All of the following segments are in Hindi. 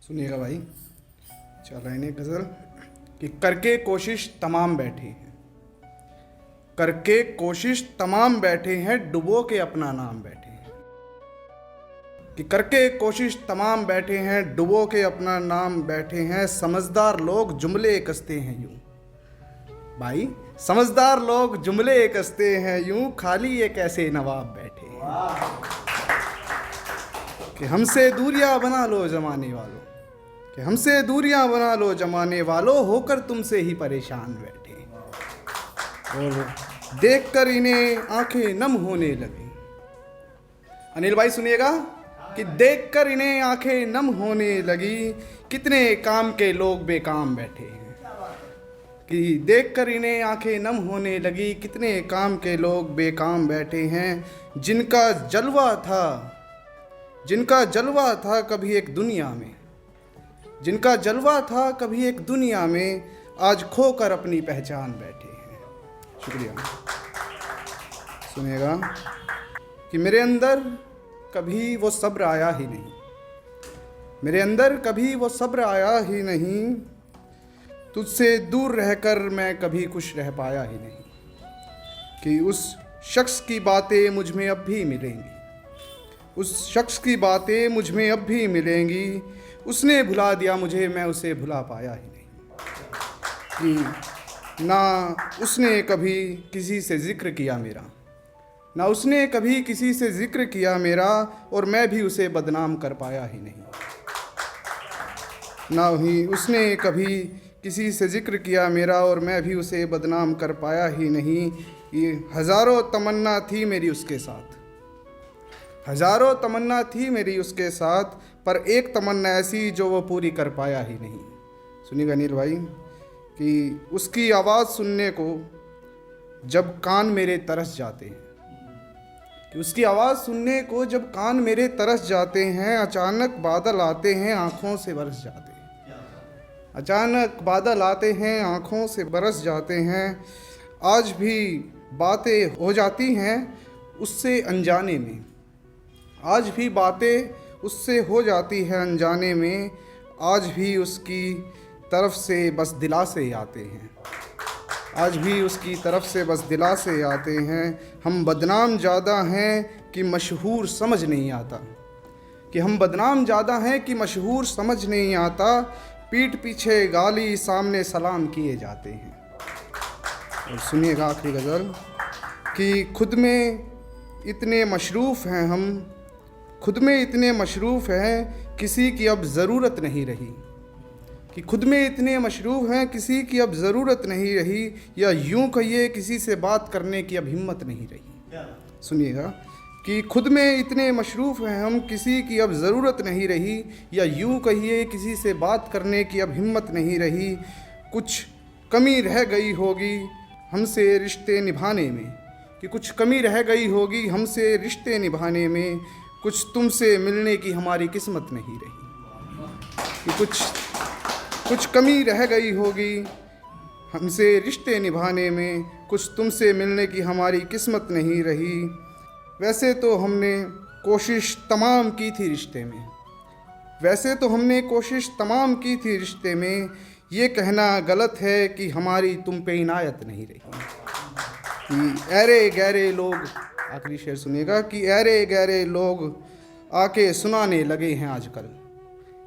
सुनिएगा भाई, चल रही है गज़ल कि करके कोशिश तमाम बैठे हैं, करके कोशिश तमाम बैठे हैं, डुबो के अपना नाम बैठे हैं। कि करके कोशिश तमाम बैठे हैं, डुबो के अपना नाम बैठे हैं। समझदार लोग जुमले कसते हैं यूं भाई, समझदार लोग जुमले कसते हैं यूं, खाली एक ऐसे नवाब बैठे हैं। कि हमसे दूरियां बना लो जमाने वालों, कि हमसे दूरियां बना लो जमाने वालों, होकर तुमसे ही परेशान बैठे। और देखकर इन्हें आंखें नम होने लगी। अनिल भाई सुनिएगा कि देखकर इन्हें आंखें नम होने लगी, कितने काम के लोग बेकाम बैठे हैं। कि देखकर इन्हें आंखें नम होने लगी, कितने काम के लोग बेकाम बैठे हैं। जिनका जलवा था कभी एक दुनिया में, जिनका जलवा था कभी एक दुनिया में, आज खोकर अपनी पहचान बैठे हैं। शुक्रिया। सुनिएगा कि मेरे अंदर कभी वो सब्र आया ही नहीं, मेरे अंदर कभी वो सब्र आया ही नहीं, तुझसे दूर रहकर मैं कभी खुश रह पाया ही नहीं। कि उस शख्स की बातें मुझ में अब भी मिलेंगी, उस शख्स की बातें मुझ में अब भी मिलेंगी, उसने भुला दिया मुझे, मैं उसे भुला पाया ही नहीं। कि ना उसने कभी किसी से जिक्र किया मेरा, ना उसने कभी किसी से जिक्र किया मेरा, और मैं भी उसे बदनाम कर पाया ही नहीं। ना ही उसने कभी किसी से जिक्र किया मेरा, और मैं भी उसे बदनाम कर पाया ही नहीं। ये हज़ारों तमन्ना थी मेरी उसके साथ, हज़ारों तमन्ना थी मेरी उसके साथ, पर एक तमन्ना ऐसी जो वो पूरी कर पाया ही नहीं। सुनिएगा अनिल भाई कि उसकी आवाज़ सुनने को जब कान मेरे तरस जाते हैं, कि उसकी आवाज़ सुनने को जब कान मेरे तरस जाते हैं, अचानक बादल आते हैं आँखों से बरस जाते हैं, अचानक बादल आते हैं आँखों से बरस जाते हैं। आज भी बातें हो जाती हैं उससे अनजाने में, आज भी बातें उससे हो जाती है अनजाने में, आज भी उसकी तरफ से बस दिलासे आते हैं, आज भी उसकी तरफ से बस दिलासे आते हैं। हम बदनाम ज़्यादा हैं कि मशहूर समझ नहीं आता, कि हम बदनाम ज़्यादा हैं कि मशहूर समझ नहीं आता, पीठ पीछे गाली सामने सलाम किए जाते हैं। और सुनिएगा आखिरी गज़ल कि खुद में इतने मशरूफ़ हैं हम, खुद में इतने मशरूफ़ हैं किसी की अब ज़रूरत नहीं रही। कि खुद में इतने मशरूफ़ हैं किसी की अब ज़रूरत नहीं रही, या यूं कहिए किसी से बात करने की अब हिम्मत नहीं रही। सुनिएगा कि खुद में इतने मशरूफ़ हैं हम, किसी की अब ज़रूरत नहीं रही, या यूं कहिए किसी से बात करने की अब हिम्मत नहीं रही। कुछ कमी रह गई होगी हमसे रिश्ते निभाने में, कि कुछ कमी रह गई होगी हमसे रिश्ते निभाने में, कुछ तुमसे मिलने की हमारी किस्मत नहीं रही। कि कुछ कमी रह गई होगी हमसे रिश्ते निभाने में, कुछ तुमसे मिलने की हमारी किस्मत नहीं रही। वैसे तो हमने कोशिश तमाम की थी रिश्ते में, वैसे तो हमने कोशिश तमाम की थी रिश्ते में, ये कहना गलत है कि हमारी तुम पे इनायत नहीं रही। कि ऐरे गहरे लोग, आखिरी शेर सुनिएगा कि ऐरे गहरे लोग आके सुनाने लगे हैं आजकल,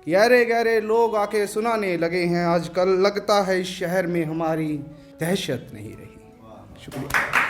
कि ऐरे गहरे लोग आके सुनाने लगे हैं आजकल, लगता है इस शहर में हमारी दहशत नहीं रही। शुक्रिया।